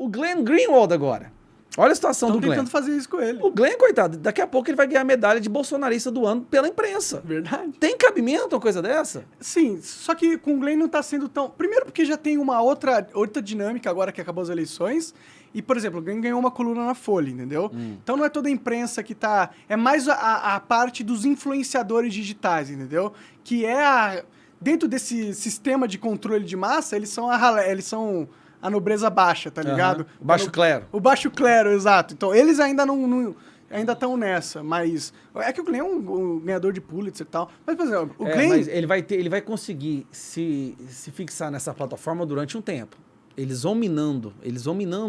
O Glenn Greenwald agora. Olha a situação do Glenn. Estão tentando fazer isso com ele. O Glenn, coitado, daqui a pouco ele vai ganhar a medalha de bolsonarista do ano pela imprensa. Verdade. Tem cabimento uma coisa dessa? Sim, só que com o Glenn não tá sendo tão... Primeiro porque já tem uma outra dinâmica agora que acabou as eleições. E, por exemplo, o Glenn ganhou uma coluna na Folha, entendeu? Então não é toda a imprensa que tá... É mais a parte dos influenciadores digitais, entendeu? Que é a... Dentro desse sistema de controle de massa, eles são a nobreza baixa, tá ligado? O baixo clero. O baixo clero, exato. Então, eles ainda ainda estão nessa, mas... É que o Glenn é um ganhador de Pulitzer e tal. Mas, por exemplo, o Glenn... Mas ele vai conseguir se fixar nessa plataforma durante um tempo. Eles vão minando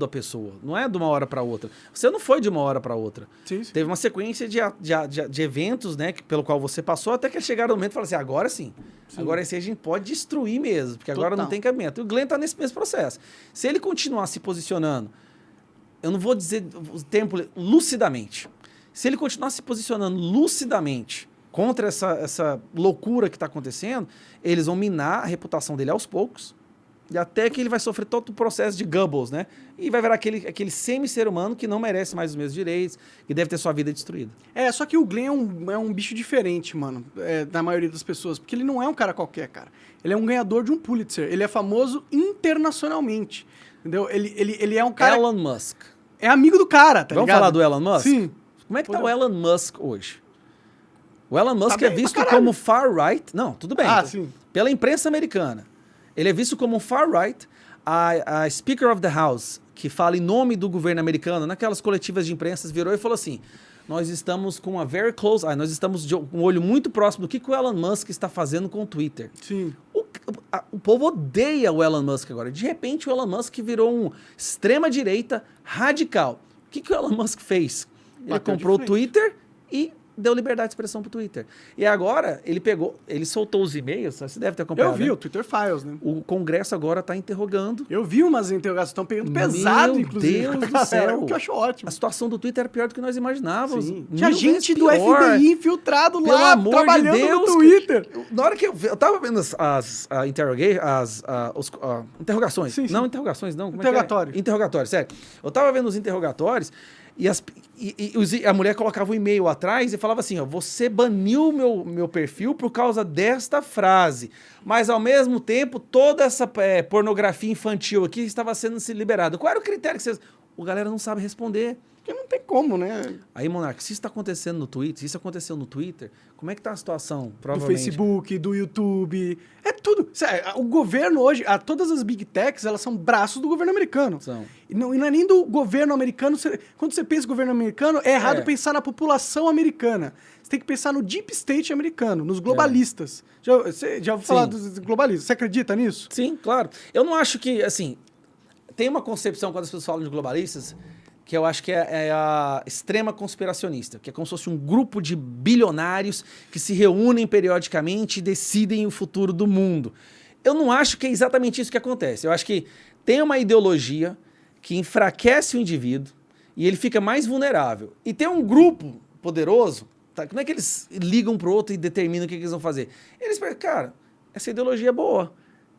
a pessoa. Não é de uma hora para outra. Você não foi de uma hora para outra. Sim, sim. Teve uma sequência de eventos, né, pelo qual você passou, até que chegaram no momento e falaram assim, agora sim. Agora esse a gente pode destruir mesmo, porque agora não tem cabimento. E o Glenn está nesse mesmo processo. Se ele continuar se posicionando, eu não vou dizer o tempo lucidamente. Se ele continuar se posicionando lucidamente contra essa loucura que está acontecendo, eles vão minar a reputação dele aos poucos. E até que ele vai sofrer todo o processo de Goebbels, né? E vai virar aquele semi-ser humano que não merece mais os mesmos direitos, que deve ter sua vida destruída. Só que o Glenn é um bicho diferente, mano, da maioria das pessoas. Porque ele não é um cara qualquer, cara. Ele é um ganhador de um Pulitzer. Ele é famoso internacionalmente, entendeu? Ele é um cara... Elon Musk. É amigo do cara, tá Vamos ligado? falar do Elon Musk? Sim. Como é que tá o Elon Musk hoje? O Elon Musk é bem visto pra caralho. como far-right... Não, tudo bem. Sim. Pela imprensa americana. Ele é visto como far-right. A Speaker of the House, que fala em nome do governo americano, naquelas coletivas de imprensa, virou e falou assim, nós estamos com nós estamos com um olho muito próximo do que o Elon Musk está fazendo com o Twitter. Sim. O povo odeia o Elon Musk agora. De repente, o Elon Musk virou um extrema-direita radical. O que o Elon Musk fez? Ele Bateu de comprou o frente. Twitter e deu liberdade de expressão pro Twitter. E agora, ele soltou os e-mails, você deve ter acompanhado. Eu vi, né? o Twitter Files, né? O Congresso agora está interrogando. Eu vi umas interrogações, estão pegando pesado, Meu inclusive. Deus com a do galera, céu. O que eu acho ótimo. A situação do Twitter era pior do que nós imaginávamos. Sim. Tinha Mil gente vezes do pior. FBI infiltrado Pelo lá, amor trabalhando de Deus, no Twitter. Na hora que eu tava vendo as interrogações. Sim, sim. Não, interrogações não. Como Interrogatório. É que é? Interrogatório, sério. Eu tava vendo os interrogatórios e a mulher colocava um e-mail atrás e falava assim, ó, você baniu meu perfil por causa desta frase, mas ao mesmo tempo toda essa pornografia infantil aqui estava sendo liberada. Qual era o critério que vocês... O galera não sabe responder. Porque não tem como, né? Aí, Monarca, se isso está acontecendo no Twitter, se isso aconteceu no Twitter, como é que tá a situação? Do Provavelmente. Facebook, do YouTube, é tudo. O governo hoje, todas as big techs, elas são braços do governo americano. São. E não é nem do governo americano. Quando você pensa em governo americano, é errado pensar na população americana. Você tem que pensar no deep state americano, nos globalistas. Você já ouviu falar dos globalistas? Você acredita nisso? Sim, claro. Eu não acho que, assim, tem uma concepção quando as pessoas falam de globalistas que eu acho que é a extrema conspiracionista, que é como se fosse um grupo de bilionários que se reúnem periodicamente e decidem o futuro do mundo. Eu não acho que é exatamente isso que acontece. Eu acho que tem uma ideologia que enfraquece o indivíduo e ele fica mais vulnerável. E tem um grupo poderoso, tá? Como é que eles ligam pro outro e determinam o que eles vão fazer? Eles pensam, cara, essa ideologia é boa.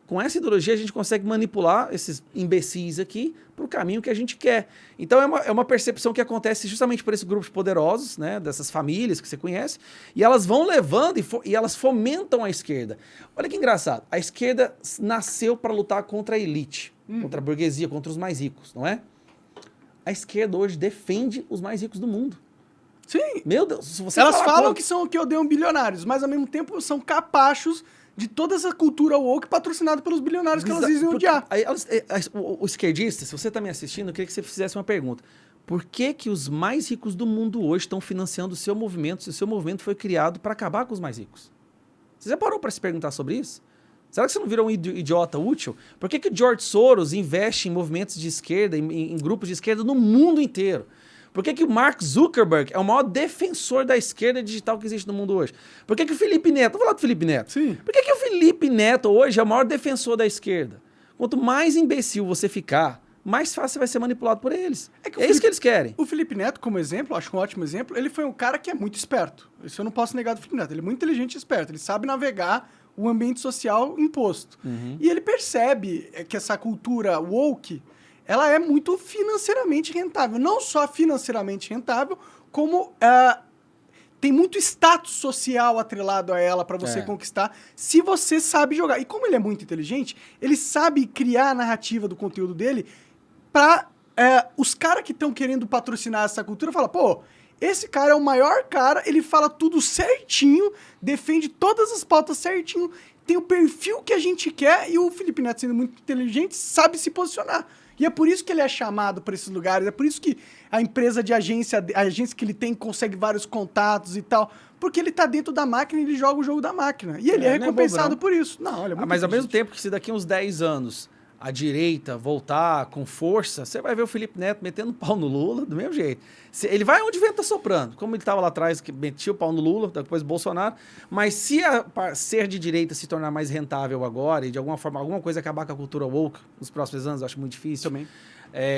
Com essa ideologia, a gente consegue manipular esses imbecis aqui para o caminho que a gente quer. Então, é uma percepção que acontece justamente por esses grupos poderosos, né, dessas famílias que você conhece, e elas vão levando e elas fomentam a esquerda. Olha que engraçado, a esquerda nasceu para lutar contra a elite, contra a burguesia, contra os mais ricos, não é? A esquerda hoje defende os mais ricos do mundo. Sim. Meu Deus, se você Elas falar falam que odeiam bilionários, mas ao mesmo tempo são capachos de toda essa cultura woke patrocinada pelos bilionários que elas dizem odiar. O esquerdista, se você está me assistindo, eu queria que você fizesse uma pergunta. Por que que os mais ricos do mundo hoje estão financiando o seu movimento, se o seu movimento foi criado para acabar com os mais ricos? Você já parou para se perguntar sobre isso? Será que você não virou um idiota útil? Por que que o George Soros investe em movimentos de esquerda, em grupos de esquerda no mundo inteiro? Por que que o Mark Zuckerberg é o maior defensor da esquerda digital que existe no mundo hoje? Por que que o Felipe Neto... Vou falar do Felipe Neto. Sim. Por que que o Felipe Neto hoje é o maior defensor da esquerda? Quanto mais imbecil você ficar, mais fácil você vai ser manipulado por eles. É isso que eles querem. O Felipe Neto, como exemplo, acho um ótimo exemplo, ele foi um cara que é muito esperto. Isso eu não posso negar do Felipe Neto. Ele é muito inteligente e esperto. Ele sabe navegar o ambiente social imposto. E ele percebe que essa cultura woke... ela é muito financeiramente rentável. Não só financeiramente rentável, como tem muito status social atrelado a ela para você conquistar, se você sabe jogar. E como ele é muito inteligente, ele sabe criar a narrativa do conteúdo dele para os caras que estão querendo patrocinar essa cultura falam, pô, esse cara é o maior cara, ele fala tudo certinho, defende todas as pautas certinho, tem o perfil que a gente quer, e o Felipe Neto, sendo muito inteligente, sabe se posicionar. E é por isso que ele é chamado para esses lugares, é por isso que a empresa de agência, a agência que ele tem, consegue vários contatos e tal, porque ele tá dentro da máquina e ele joga o jogo da máquina. E ele é recompensado por isso. Não, olha, mas ao mesmo tempo que se daqui uns 10 anos a direita voltar com força, você vai ver o Felipe Neto metendo pau no Lula do mesmo jeito. Ele vai onde o vento tá soprando, como ele estava lá atrás, que metia o pau no Lula, depois Bolsonaro, mas se ser de direita se tornar mais rentável agora e de alguma forma, alguma coisa acabar com a cultura woke nos próximos anos, eu acho muito difícil. Também.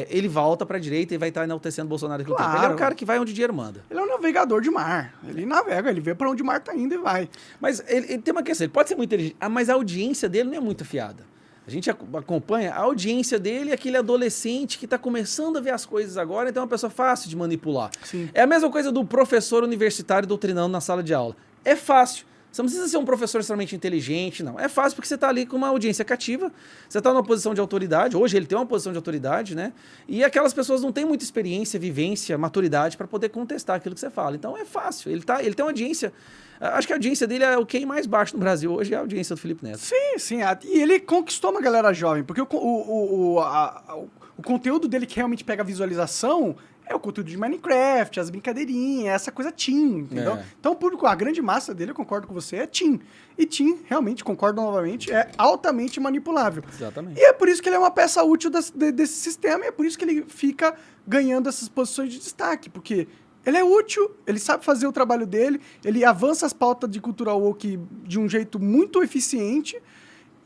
Ele volta pra direita e vai estar enaltecendo Bolsonaro aquilo tempo. Ele é um cara que vai onde o dinheiro manda. Ele é um navegador de mar. Ele navega, ele vê pra onde o mar tá indo e vai. Mas ele tem uma questão, ele pode ser muito inteligente, mas a audiência dele não é muito afiada. A gente acompanha a audiência dele, é aquele adolescente que está começando a ver as coisas agora, então é uma pessoa fácil de manipular. Sim. É a mesma coisa do professor universitário doutrinando na sala de aula. É fácil. Você não precisa ser um professor extremamente inteligente, não. É fácil porque você está ali com uma audiência cativa, você está numa posição de autoridade, hoje ele tem uma posição de autoridade, né? E aquelas pessoas não têm muita experiência, vivência, maturidade para poder contestar aquilo que você fala. Então é fácil. Ele tem uma audiência... Acho que a audiência dele é o QI mais baixo no Brasil hoje, é a audiência do Felipe Neto. Sim, sim. E ele conquistou uma galera jovem, porque o conteúdo dele que realmente pega visualização é o conteúdo de Minecraft, as brincadeirinhas, essa coisa teen, entendeu? Então o público, a grande massa dele, eu concordo com você, é teen. E teen, realmente, concordo novamente, é altamente manipulável. Exatamente. E é por isso que ele é uma peça útil desse sistema, e é por isso que ele fica ganhando essas posições de destaque, porque... ele é útil, ele sabe fazer o trabalho dele, ele avança as pautas de cultura woke de um jeito muito eficiente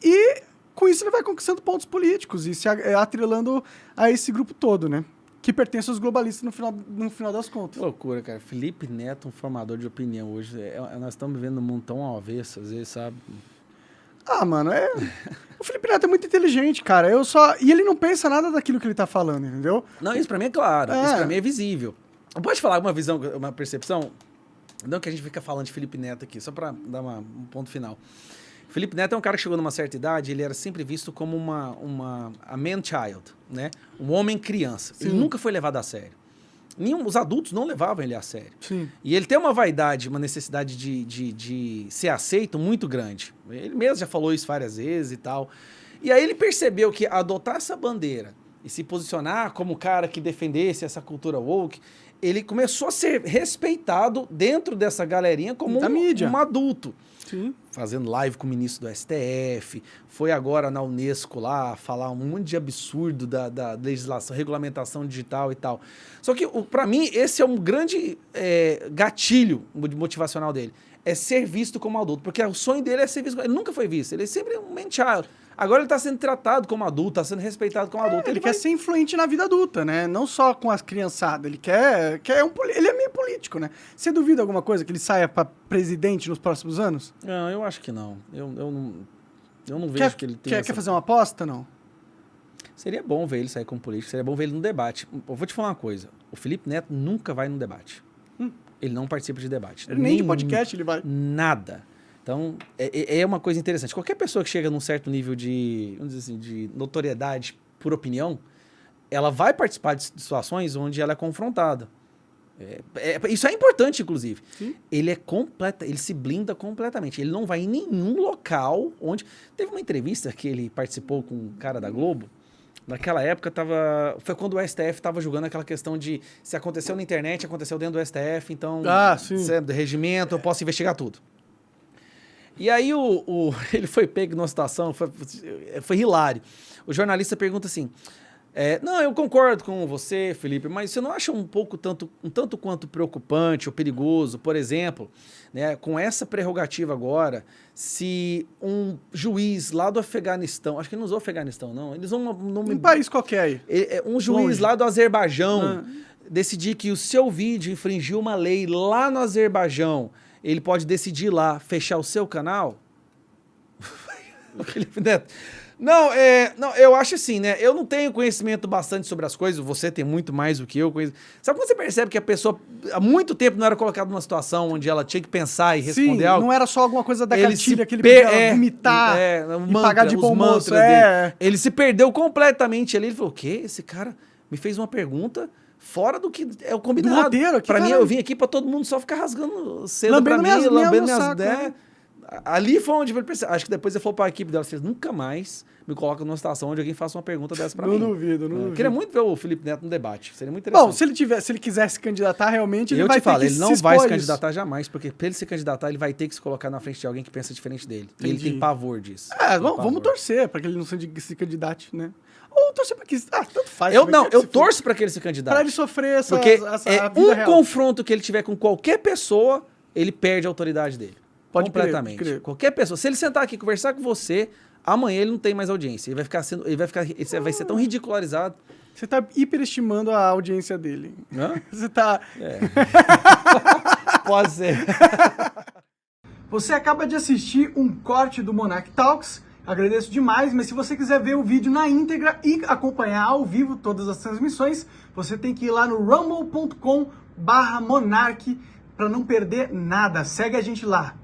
e com isso ele vai conquistando pontos políticos e se atrelando a esse grupo todo, né? Que pertence aos globalistas no final das contas. Que loucura, cara. Felipe Neto, um formador de opinião hoje. Nós estamos vivendo um mundo tão ao avesso, às vezes, sabe? Ah, mano, o Felipe Neto é muito inteligente, cara. E ele não pensa nada daquilo que ele tá falando, entendeu? Não, isso pra mim é claro. Isso pra mim é visível. Pode falar uma visão, uma percepção? Não que a gente fica falando de Felipe Neto aqui, só para dar um ponto final. Felipe Neto é um cara que chegou numa certa idade, ele era sempre visto como a man-child, né? Um homem criança. Sim. Ele nunca foi levado a sério. Os adultos não levavam ele a sério. Sim. E ele tem uma vaidade, uma necessidade de ser aceito muito grande. Ele mesmo já falou isso várias vezes e tal. E aí ele percebeu que adotar essa bandeira e se posicionar como o cara que defendesse essa cultura woke, ele começou a ser respeitado dentro dessa galerinha como um adulto. Sim. Fazendo live com o ministro do STF, foi agora na Unesco lá falar um monte de absurdo da legislação, regulamentação digital e tal. Só que, para mim, esse é um grande gatilho motivacional dele. É ser visto como adulto, porque o sonho dele é ser visto. Ele nunca foi visto, ele é sempre um man-child. Agora ele está sendo tratado como adulto, está sendo respeitado como adulto. Ele quer ser influente na vida adulta, né? Não só com as criançadas. Ele ele é meio político, né? Você duvida alguma coisa que ele saia para presidente nos próximos anos? Não, eu acho que não. Eu não vejo que ele tenha... Quer fazer uma aposta, não? Seria bom ver ele sair como político, seria bom ver ele no debate. Eu vou te falar uma coisa. O Felipe Neto nunca vai num debate. Ele não participa de debate. Nem de podcast ele vai. Nada. Então, é uma coisa interessante. Qualquer pessoa que chega num certo nível vamos dizer assim, de notoriedade por opinião, ela vai participar de situações onde ela é confrontada. Isso é importante, inclusive. Sim. Ele se blinda completamente. Ele não vai em nenhum local onde... Teve uma entrevista que ele participou com um cara da Globo. Naquela época, foi quando o STF estava julgando aquela questão de se aconteceu na internet, aconteceu dentro do STF, então... sim. Do regimento, eu posso investigar tudo. E aí ele foi pego numa situação, foi hilário. O jornalista pergunta assim, não, eu concordo com você, Felipe, mas você não acha um tanto quanto preocupante ou perigoso, por exemplo, né, com essa prerrogativa agora, se um juiz lá do Afeganistão, acho que não usou Afeganistão, não, eles vão... Um país qualquer aí. Um juiz lá do Azerbaijão decidir que o seu vídeo infringiu uma lei lá no Azerbaijão, ele pode decidir lá fechar o seu canal? Felipe Neto, Não, eu acho assim, né? Eu não tenho conhecimento bastante sobre as coisas, você tem muito mais do que eu. Sabe quando você percebe que a pessoa há muito tempo não era colocada numa situação onde ela tinha que pensar e responder Sim, algo? não era só alguma coisa da cartilha que ele per- podia vomitar e mantra, pagar de os bom moço. mantras dele. Ele se perdeu completamente ali. Ele falou, o quê? Esse cara me fez uma pergunta fora do que é o combinado. Do roteiro aqui, pra mim, caralho. eu vim aqui pra todo mundo só ficar rasgando cedo Lambendo pra mim, minhas- lambendo meu minhas saco, ideias. né? Ali foi onde ele percebeu. Acho que depois ele falou pra equipe dela, vocês nunca mais me colocam numa situação onde alguém faça uma pergunta dessa pra Não mim. duvido, não Eu duvido. queria muito ver o Felipe Neto no debate. Seria muito interessante. Bom, se ele quiser se candidatar, realmente, ele Eu vai te falo, ter que ele não se vai se expor candidatar jamais, porque pra ele se candidatar, ele vai ter que se colocar na frente de alguém que pensa diferente dele. E ele Entendi. tem pavor disso. É, Tem vamos pavor. torcer pra que ele não se candidate, né? Ou torcer pra que... Ah, tanto faz. Eu também, não, que eu se for. torço pra que ele se candidate. Pra ele sofrer essa Porque a vida um real. confronto que ele tiver com qualquer pessoa, ele perde a autoridade dele. Pode crer, completamente. pode crer. Qualquer pessoa. Se ele sentar aqui e conversar com você, amanhã ele não tem mais audiência. Ele vai ser tão ridicularizado. Você tá hiperestimando a audiência dele. Hã? Você tá... Pode ser. Você acaba de assistir um corte do Monarch Talks. Agradeço demais, mas se você quiser ver o vídeo na íntegra e acompanhar ao vivo todas as transmissões, você tem que ir lá no rumble.com/monarch para não perder nada. Segue a gente lá.